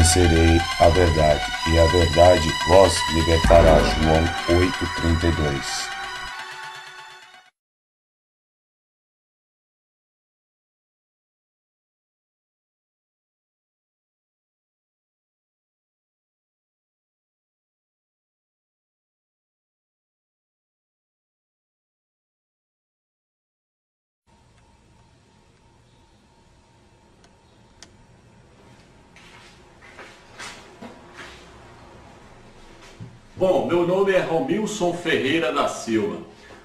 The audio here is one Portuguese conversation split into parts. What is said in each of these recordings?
conhecerei a verdade, e a verdade vos libertará. João 8:32. Bom, meu nome é Romilson Ferreira da Silva.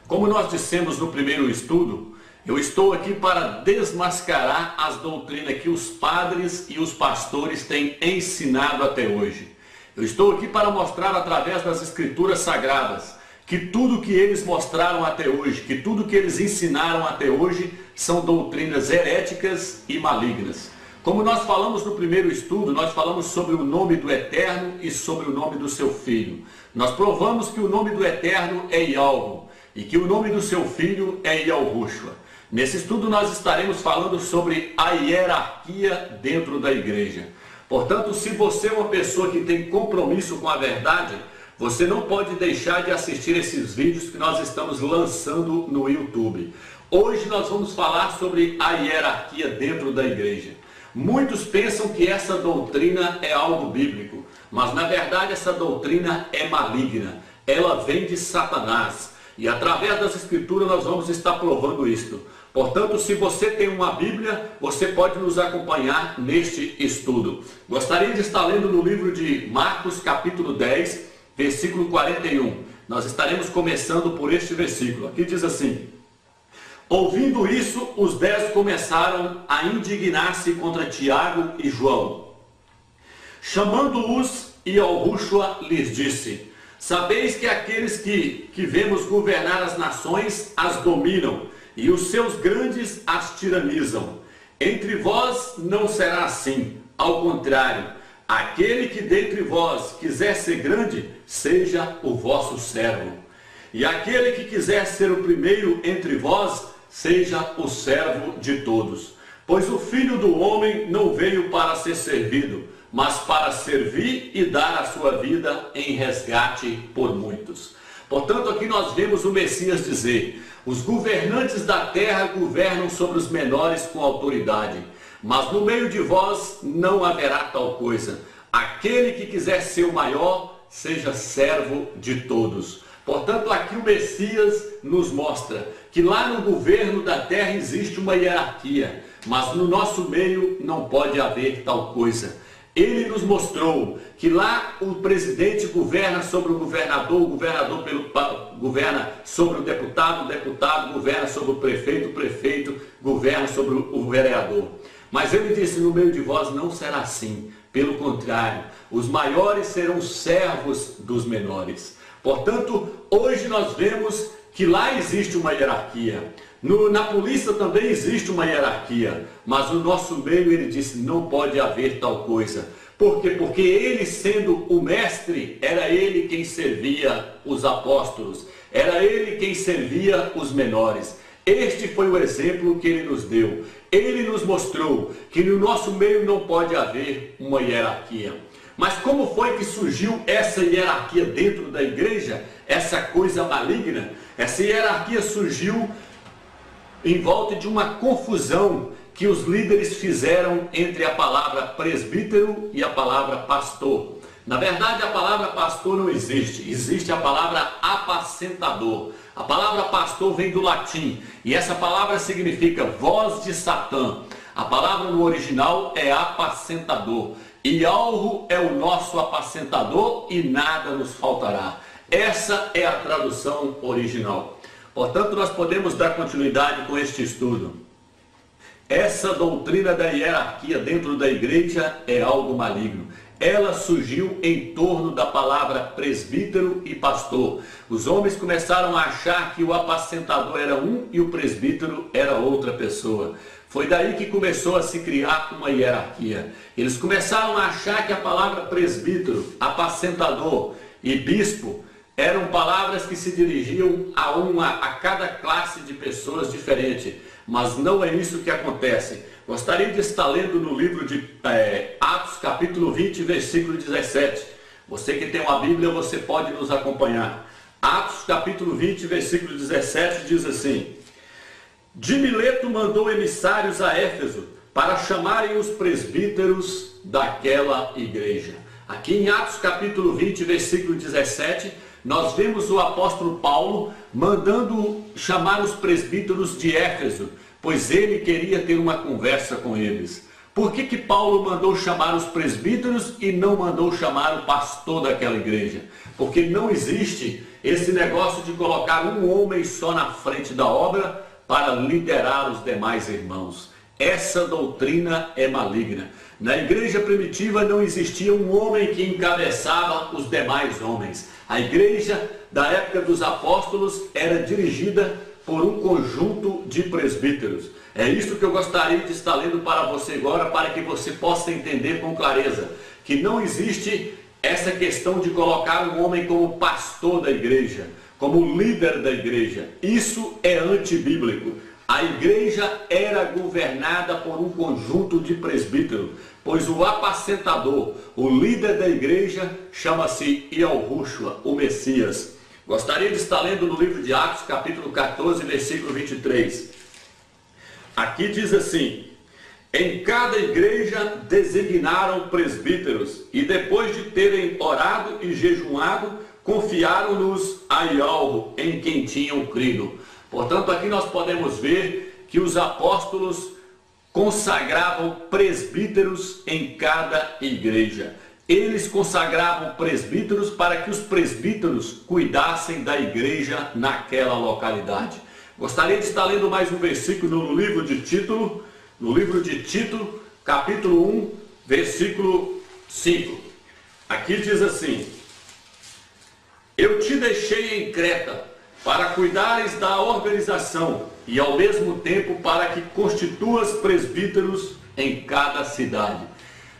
Como nós dissemos no primeiro estudo, eu estou aqui para desmascarar as doutrinas que os padres e os pastores têm ensinado até hoje. Eu estou aqui para mostrar através das escrituras sagradas que tudo que eles mostraram até hoje, que tudo que eles ensinaram até hoje são doutrinas heréticas e malignas. Como nós falamos no primeiro estudo, nós falamos sobre o nome do Eterno e sobre o nome do seu Filho. Nós provamos que o nome do Eterno é Yahweh e que o nome do seu Filho é Yahushua. Nesse estudo nós estaremos falando sobre a hierarquia dentro da igreja. Portanto, se você é uma pessoa que tem compromisso com a verdade, você não pode deixar de assistir esses vídeos que nós estamos lançando no YouTube. Hoje nós vamos falar sobre a hierarquia dentro da igreja. Muitos pensam que essa doutrina é algo bíblico, mas na verdade essa doutrina é maligna. Ela vem de Satanás e através das escrituras nós vamos estar provando isto. Portanto, se você tem uma Bíblia, você pode nos acompanhar neste estudo. Gostaria de estar lendo no livro de Marcos capítulo 10, versículo 41. Nós estaremos começando por este versículo. Aqui diz assim: ouvindo isso, os 10 começaram a indignar-se contra Tiago e João. Chamando-os, Yahushua lhes disse: sabeis que aqueles que vemos governar as nações as dominam, e os seus grandes as tiranizam. Entre vós não será assim, ao contrário, aquele que dentre vós quiser ser grande, seja o vosso servo. E aquele que quiser ser o primeiro entre vós, seja o servo de todos. Pois o Filho do Homem não veio para ser servido, mas para servir e dar a sua vida em resgate por muitos. Portanto, aqui nós vemos o Messias dizer: os governantes da terra governam sobre os menores com autoridade, mas no meio de vós não haverá tal coisa. Aquele que quiser ser o maior, seja servo de todos. Portanto, aqui o Messias nos mostra que lá no governo da terra existe uma hierarquia, mas no nosso meio não pode haver tal coisa. Ele nos mostrou que lá o presidente governa sobre o governador governa sobre o deputado governa sobre o prefeito governa sobre o vereador. Mas ele disse: no meio de vós não será assim. Pelo contrário, os maiores serão servos dos menores. Portanto, hoje nós vemos que lá existe uma hierarquia. Na polícia também existe uma hierarquia. Mas no nosso meio ele disse: não pode haver tal coisa. Por quê? Porque ele, sendo o mestre, era ele quem servia os apóstolos. Era ele quem servia os menores. Este foi o exemplo que ele nos deu. Ele nos mostrou que no nosso meio não pode haver uma hierarquia. Mas como foi que surgiu essa hierarquia dentro da igreja? Essa coisa maligna? Essa hierarquia surgiu em volta de uma confusão que os líderes fizeram entre a palavra presbítero e a palavra pastor. Na verdade, a palavra pastor não existe. Existe a palavra apacentador. A palavra pastor vem do latim e essa palavra significa voz de Satã. A palavra no original é apacentador. Yahweh é o nosso apacentador e nada nos faltará. Essa é a tradução original. Portanto, nós podemos dar continuidade com este estudo. Essa doutrina da hierarquia dentro da igreja é algo maligno. Ela surgiu em torno da palavra presbítero e pastor. Os homens começaram a achar que o apacentador era um e o presbítero era outra pessoa. Foi daí que começou a se criar uma hierarquia. Eles começaram a achar que a palavra presbítero, apacentador e bispo eram palavras que se dirigiam a cada classe de pessoas diferente, mas não é isso que acontece. Gostaria de estar lendo no livro de Atos capítulo 20, versículo 17. Você que tem uma Bíblia, você pode nos acompanhar. Atos capítulo 20, versículo 17 diz assim: de Mileto mandou emissários a Éfeso para chamarem os presbíteros daquela igreja. Aqui em Atos capítulo 20, versículo 17, nós vemos o apóstolo Paulo mandando chamar os presbíteros de Éfeso, pois ele queria ter uma conversa com eles. Por que Paulo mandou chamar os presbíteros e não mandou chamar o pastor daquela igreja? Porque não existe esse negócio de colocar um homem só na frente da obra para liderar os demais irmãos. Essa doutrina é maligna. Na igreja primitiva não existia um homem que encabeçava os demais homens. A igreja da época dos apóstolos era dirigida por um conjunto de presbíteros. É isso que eu gostaria de estar lendo para você agora, para que você possa entender com clareza que não existe essa questão de colocar um homem como pastor da igreja, como líder da igreja. Isso é antibíblico. A igreja era governada por um conjunto de presbíteros, pois o apacentador, o líder da igreja, chama-se Yahushua, o Messias. Gostaria de estar lendo no livro de Atos, capítulo 14, versículo 23. Aqui diz assim: em cada igreja designaram presbíteros, e depois de terem orado e jejuado, confiaram-nos a Yahweh, em quem tinham crido. Portanto, aqui nós podemos ver que os apóstolos consagravam presbíteros em cada igreja. Eles consagravam presbíteros para que os presbíteros cuidassem da igreja naquela localidade. Gostaria de estar lendo mais um versículo no livro de Tito, capítulo 1, versículo 5. Aqui diz assim: eu te deixei em Creta para cuidares da organização e ao mesmo tempo para que constituas presbíteros em cada cidade.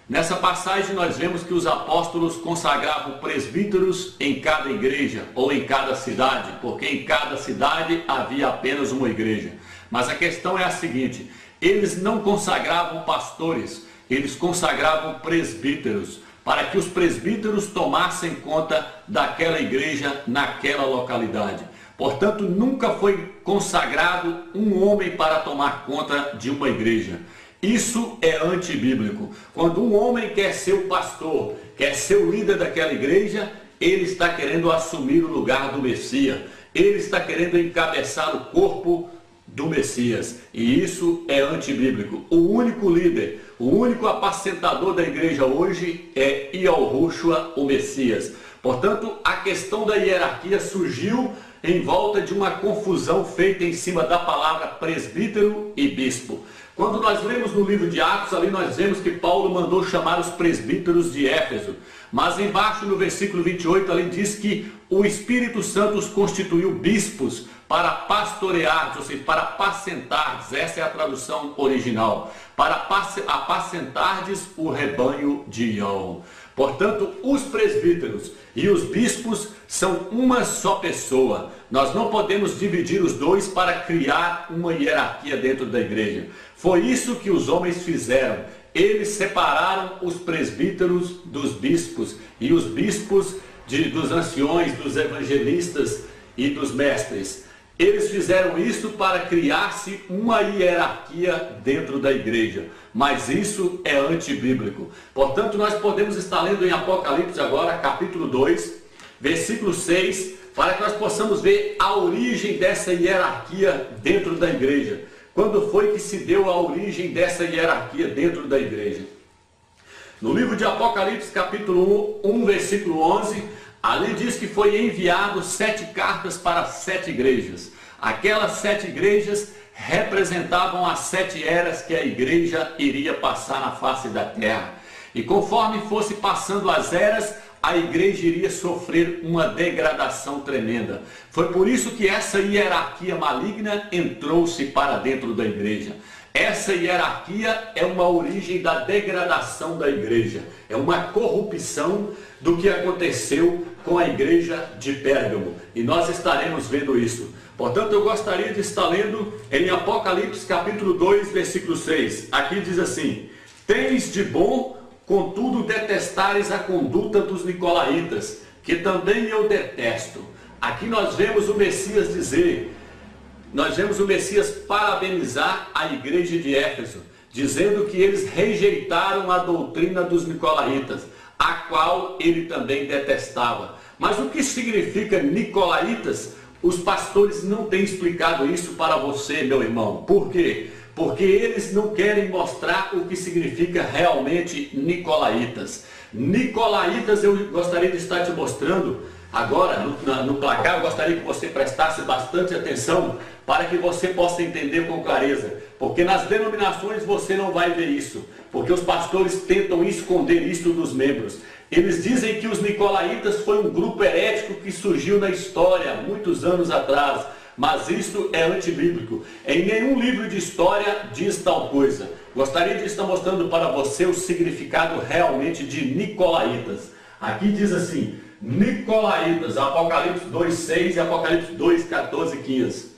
Nessa passagem nós vemos que os apóstolos consagravam presbíteros em cada igreja ou em cada cidade, porque em cada cidade havia apenas uma igreja. Mas a questão é a seguinte: eles não consagravam pastores, eles consagravam presbíteros, para que os presbíteros tomassem conta daquela igreja naquela localidade. Portanto, nunca foi consagrado um homem para tomar conta de uma igreja. Isso é antibíblico. Quando um homem quer ser o pastor, quer ser o líder daquela igreja, ele está querendo assumir o lugar do Messias. Ele está querendo encabeçar o corpo do Messias. E isso é antibíblico. O único líder, o único apacentador da igreja hoje é Yahushua, o Messias. Portanto, a questão da hierarquia surgiu em volta de uma confusão feita em cima da palavra presbítero e bispo. Quando nós lemos no livro de Atos, ali nós vemos que Paulo mandou chamar os presbíteros de Éfeso. Mas embaixo no versículo 28, ali diz que o Espírito Santo os constituiu bispos para pastorear, ou seja, para apacentar, essa é a tradução original, para apacentardes o rebanho de Yahweh. Portanto, os presbíteros e os bispos são uma só pessoa. Nós não podemos dividir os dois para criar uma hierarquia dentro da igreja. Foi isso que os homens fizeram. Eles separaram os presbíteros dos bispos e os bispos dos anciões, dos evangelistas e dos mestres. Eles fizeram isso para criar-se uma hierarquia dentro da igreja. Mas isso é antibíblico. Portanto, nós podemos estar lendo em Apocalipse agora, capítulo 2, versículo 6, para que nós possamos ver a origem dessa hierarquia dentro da igreja. Quando foi que se deu a origem dessa hierarquia dentro da igreja? No livro de Apocalipse, capítulo 1, versículo 11, ali diz que foi enviado 7 cartas para 7 igrejas. Aquelas 7 igrejas representavam as 7 eras que a igreja iria passar na face da terra. E conforme fosse passando as eras, a igreja iria sofrer uma degradação tremenda. Foi por isso que essa hierarquia maligna entrou-se para dentro da igreja. Essa hierarquia é uma origem da degradação da igreja, é uma corrupção do que aconteceu com a igreja de Pérgamo, e nós estaremos vendo isso. Portanto, eu gostaria de estar lendo em Apocalipse capítulo 2, versículo 6. Aqui diz assim: tens de bom, contudo detestares a conduta dos nicolaítas, que também eu detesto. Aqui nós vemos o Messias dizer, nós vemos o Messias parabenizar a igreja de Éfeso, dizendo que eles rejeitaram a doutrina dos nicolaítas, a qual ele também detestava. Mas o que significa nicolaítas? Os pastores não têm explicado isso para você, meu irmão. Por quê? Porque eles não querem mostrar o que significa realmente nicolaítas. Nicolaítas eu gostaria de estar te mostrando agora no placar. Eu gostaria que você prestasse bastante atenção para que você possa entender com clareza. Porque nas denominações você não vai ver isso. Porque os pastores tentam esconder isso dos membros. Eles dizem que os nicolaítas foi um grupo herético que surgiu na história, muitos anos atrás. Mas isto é antibíblico. Em nenhum livro de história diz tal coisa. Gostaria de estar mostrando para você o significado realmente de nicolaítas. Aqui diz assim, nicolaítas, Apocalipse 2:6 e Apocalipse 2:14-15.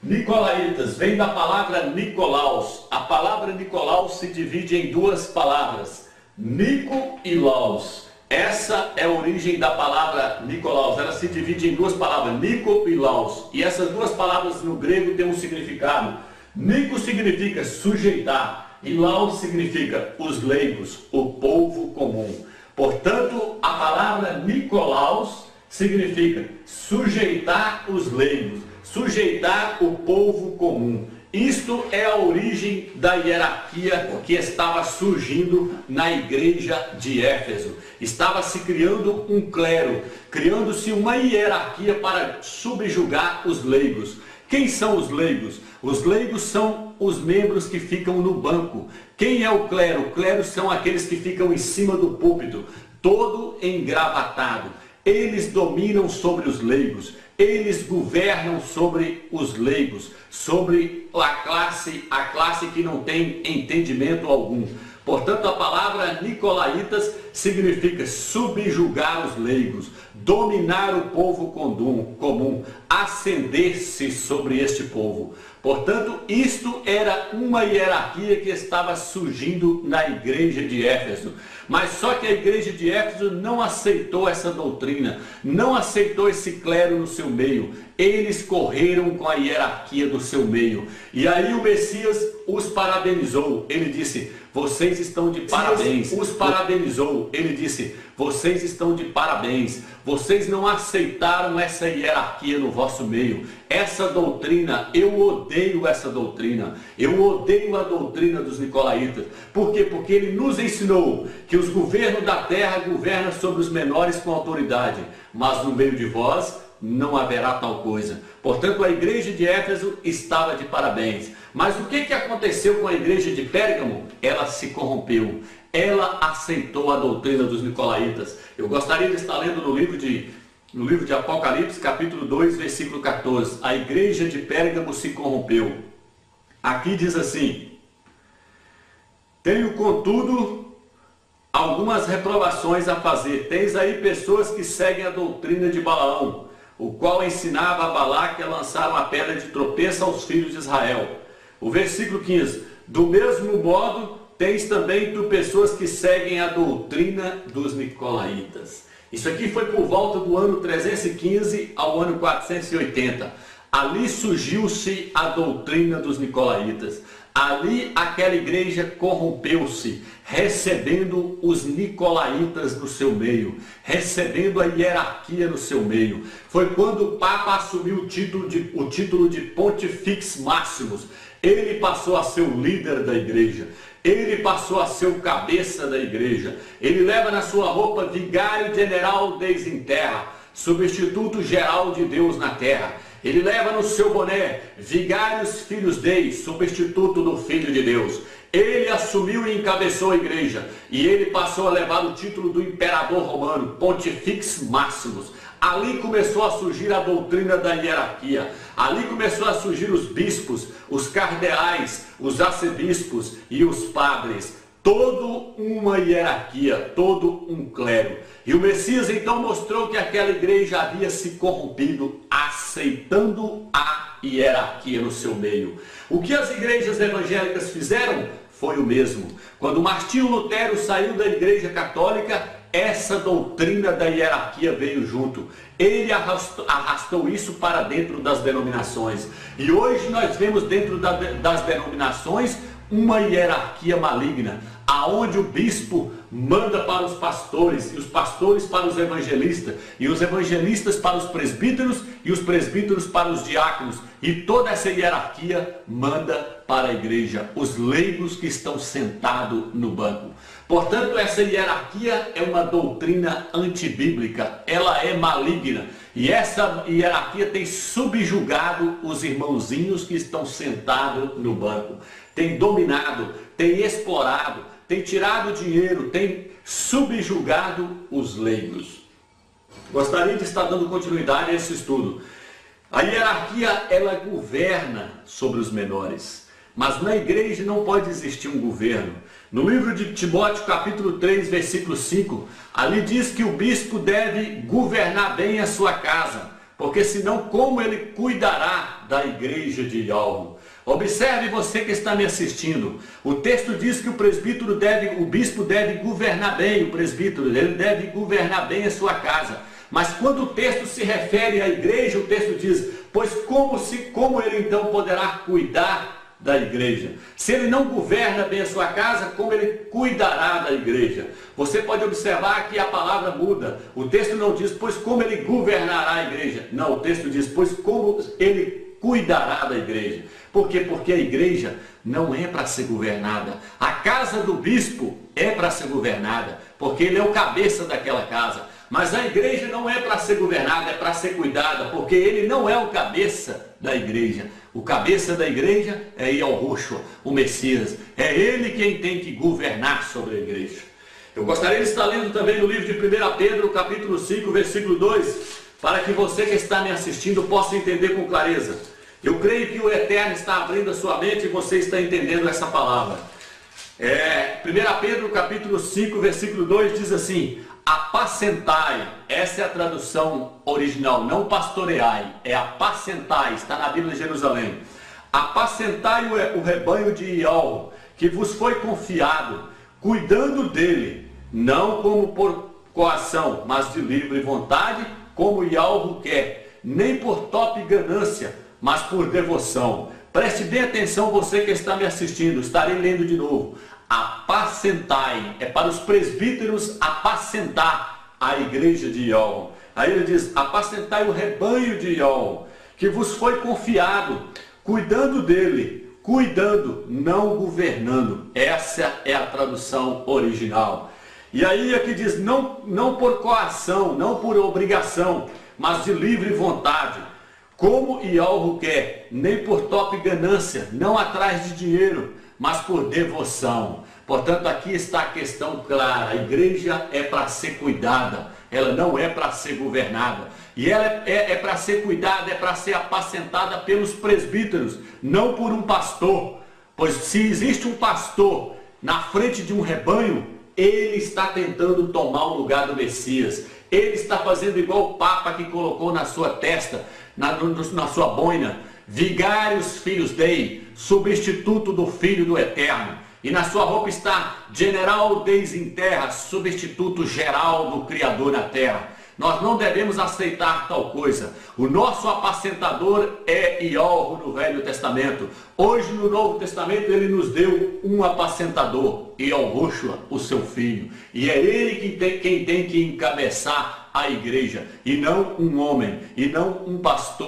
Nicolaítas vem da palavra Nicolaus. A palavra Nicolaus se divide em duas palavras, Nico e Laus. Essa é a origem da palavra Nicolaus. Ela se divide em duas palavras, Nico e Laus. E essas duas palavras no grego têm um significado. Nico significa sujeitar e Laus significa os leigos, o povo comum. Portanto, a palavra Nicolaus significa sujeitar os leigos, sujeitar o povo comum. Isto é a origem da hierarquia que estava surgindo na igreja de Éfeso. Estava se criando um clero, criando-se uma hierarquia para subjugar os leigos. Quem são os leigos? Os leigos são os membros que ficam no banco. Quem é o clero? O clero são aqueles que ficam em cima do púlpito, todo engravatado. Eles dominam sobre os leigos. Eles governam sobre os leigos, sobre a classe que não tem entendimento algum. Portanto, a palavra nicolaítas significa subjugar os leigos, dominar o povo comum, ascender-se sobre este povo. Portanto, isto era uma hierarquia que estava surgindo na igreja de Éfeso. Mas só que a igreja de Éfeso não aceitou essa doutrina, não aceitou esse clero no seu meio. Eles correram com a hierarquia do seu meio. E aí o Messias os parabenizou. Ele disse, vocês estão de parabéns. Os parabenizou. Ele disse, vocês estão de parabéns. Vocês não aceitaram essa hierarquia no vosso meio. Essa doutrina, eu odeio essa doutrina. Eu odeio a doutrina dos nicolaítas. Por quê? Porque ele nos ensinou que os governos da terra governam sobre os menores com autoridade. Mas no meio de vós não haverá tal coisa. Portanto, a igreja de Éfeso estava de parabéns. Mas o que aconteceu com a igreja de Pérgamo? Ela se corrompeu. Ela aceitou a doutrina dos nicolaítas. Eu gostaria de estar lendo no livro de Apocalipse, capítulo 2, versículo 14. A igreja de Pérgamo se corrompeu. Aqui diz assim: tenho, contudo, algumas reprovações a fazer. Tens aí pessoas que seguem a doutrina de Balaão, o qual ensinava a Balaque a lançar uma pedra de tropeço aos filhos de Israel. O versículo 15. Do mesmo modo, tens também tu pessoas que seguem a doutrina dos nicolaítas. Isso aqui foi por volta do ano 315 ao ano 480. Ali surgiu-se a doutrina dos nicolaítas. Ali aquela igreja corrompeu-se, recebendo os nicolaítas no seu meio, recebendo a hierarquia no seu meio. Foi quando o Papa assumiu o título de Pontifex Maximus. Ele passou a ser o líder da igreja. Ele passou a ser o cabeça da igreja. Ele leva na sua roupa vigário general Deus em terra, substituto geral de Deus na terra. Ele leva no seu boné vigários filhos Deus, substituto do Filho de Deus. Ele assumiu e encabeçou a igreja. E ele passou a levar o título do imperador romano, Pontifex Maximus. Ali começou a surgir a doutrina da hierarquia. Ali começou a surgir os bispos, os cardeais, os arcebispos e os padres. Toda uma hierarquia, todo um clero. E o Messias então mostrou que aquela igreja havia se corrompido, aceitando a hierarquia no seu meio. O que as igrejas evangélicas fizeram foi o mesmo. Quando Martinho Lutero saiu da igreja católica, essa doutrina da hierarquia veio junto. Ele arrastou isso para dentro das denominações. E hoje nós vemos dentro das denominações uma hierarquia maligna, aonde o bispo manda para os pastores, e os pastores para os evangelistas, e os evangelistas para os presbíteros, e os presbíteros para os diáconos, e toda essa hierarquia manda para a igreja, os leigos que estão sentados no banco. Portanto, essa hierarquia é uma doutrina antibíblica, ela é maligna, e essa hierarquia tem subjugado os irmãozinhos que estão sentados no banco, tem dominado, tem explorado, tem tirado dinheiro, tem subjugado os leigos. Gostaria de estar dando continuidade a esse estudo. A hierarquia, ela governa sobre os menores, mas na igreja não pode existir um governo. No livro de Timóteo, capítulo 3, versículo 5, ali diz que o bispo deve governar bem a sua casa, porque senão como ele cuidará da igreja de Yahweh? Observe você que está me assistindo. O texto diz que o bispo deve governar bem o presbítero, ele deve governar bem a sua casa. Mas quando o texto se refere à igreja, o texto diz, pois como ele então poderá cuidar da igreja? Se ele não governa bem a sua casa, como ele cuidará da igreja? Você pode observar que a palavra muda. O texto não diz, pois como ele governará a igreja. Não, o texto diz, pois como ele cuidará da igreja. Por quê? Porque a igreja não é para ser governada. A casa do bispo é para ser governada, porque ele é o cabeça daquela casa. Mas a igreja não é para ser governada, é para ser cuidada, porque ele não é o cabeça da igreja. O cabeça da igreja é Yahushua, o Messias. É ele quem tem que governar sobre a igreja. Eu gostaria de estar lendo também no livro de 1 Pedro, capítulo 5, versículo 2, para que você que está me assistindo possa entender com clareza. Eu creio que o Eterno está abrindo a sua mente e você está entendendo essa palavra. 1 Pedro, capítulo 5, versículo 2 diz assim: apacentai, essa é a tradução original, não pastoreai, é apacentai, está na Bíblia de Jerusalém. Apacentai o rebanho de Yahweh, que vos foi confiado, cuidando dele, não como por coação, mas de livre vontade, como Yahweh quer, nem por top ganância, mas por devoção. Preste bem atenção você que está me assistindo, estarei lendo de novo. Apacentai, é para os presbíteros apacentar a igreja de Yahweh. Aí ele diz, apacentai o rebanho de Yahweh, que vos foi confiado, cuidando dele, cuidando, não governando. Essa é a tradução original. E aí aqui diz, não por coação, não por obrigação, mas de livre vontade, como Yahweh quer, nem por top ganância, não atrás de dinheiro, mas por devoção. Portanto, aqui está a questão clara. A igreja é para ser cuidada, ela não é para ser governada. E ela é para ser cuidada, é para ser apacentada pelos presbíteros, não por um pastor. Pois se existe um pastor na frente de um rebanho, ele está tentando tomar o lugar do Messias. Ele está fazendo igual o Papa que colocou na sua testa, na sua boina, Vigários Filhos Dei, substituto do Filho do Eterno. E na sua roupa está General Deus em terra, substituto geral do Criador na terra. Nós não devemos aceitar tal coisa. O nosso apacentador é Yahweh no Velho Testamento. Hoje no Novo Testamento ele nos deu um apacentador, Yahushua, o seu filho. E é ele quem tem que encabeçar a igreja, e não um homem, e não um pastor.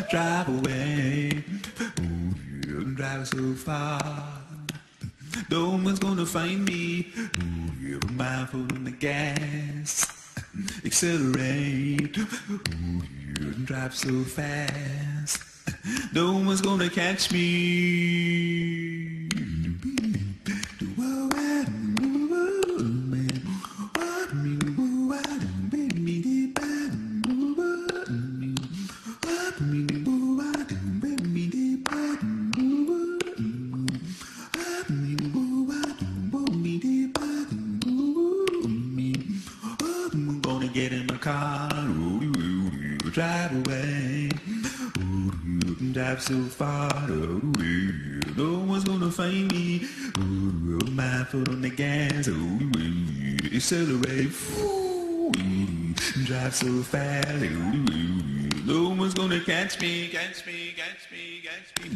Drive away, drive so far. No one's gonna find me. Ooh, you're my foot on the gas. Accelerate. Ooh, you drive so fast. No one's gonna catch me. Get in my car, drive away. Drive so far, no one's gonna find me. My foot on the gas, accelerate. Drive so fast, no one's gonna catch me, catch me, catch me, catch me.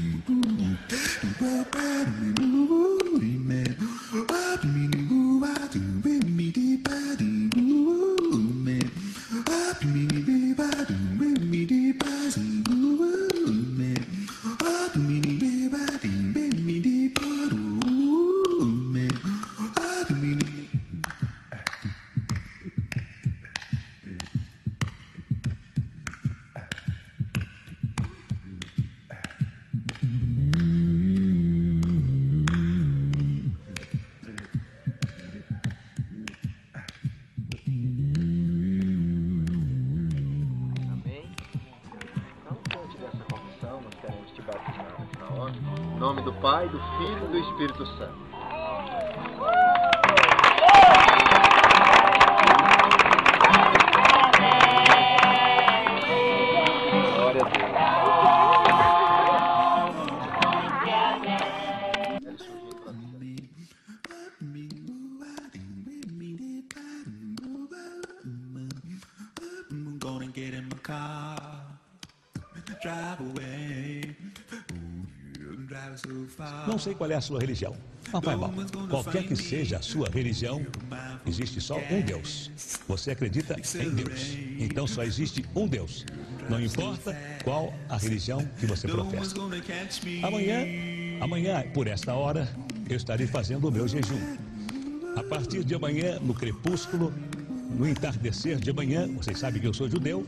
Em nome do Pai, do Filho e do Espírito Santo. Glória a Deus. I'm gonna get in my car, drive away. Não sei qual é a sua religião. Não vai mal. Qualquer que seja a sua religião, existe só um Deus. Você acredita em Deus. Então só existe um Deus. Não importa qual a religião que você professa. Amanhã, por esta hora, eu estarei fazendo o meu jejum. A partir de amanhã, no crepúsculo, no entardecer de amanhã, vocês sabem que eu sou judeu,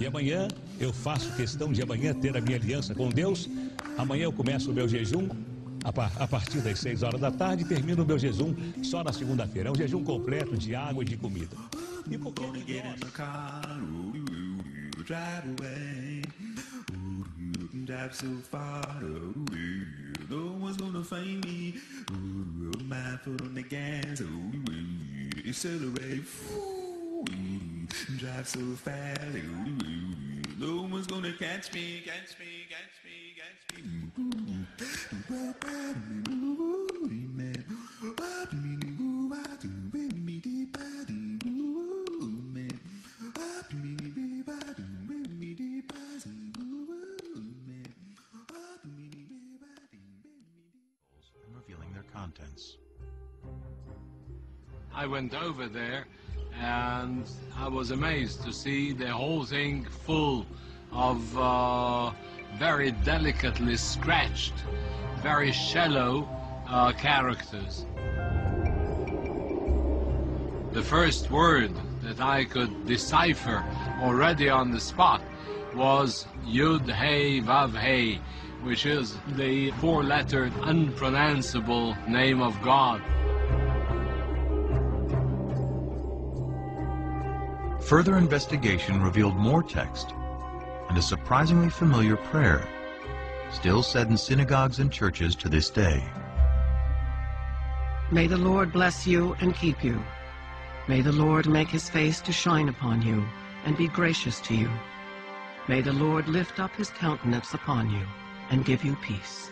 e amanhã eu faço questão de amanhã ter a minha aliança com Deus. Amanhã eu começo o meu jejum a partir das 6 horas da tarde e termino o meu jejum só na segunda-feira. É um jejum completo de água e de comida. E por que drive so fast, no one's gonna catch me, catch me, catch me, catch me. Revealing their contents. I went over there and I was amazed to see the whole thing full of very delicately scratched, very shallow characters. The first word that I could decipher already on the spot was Yud Hey Vav Hey, which is the four-lettered, unpronounceable name of God. Further investigation revealed more text and a surprisingly familiar prayer, still said in synagogues and churches to this day. May the Lord bless you and keep you. May the Lord make his face to shine upon you and be gracious to you. May the Lord lift up his countenance upon you and give you peace.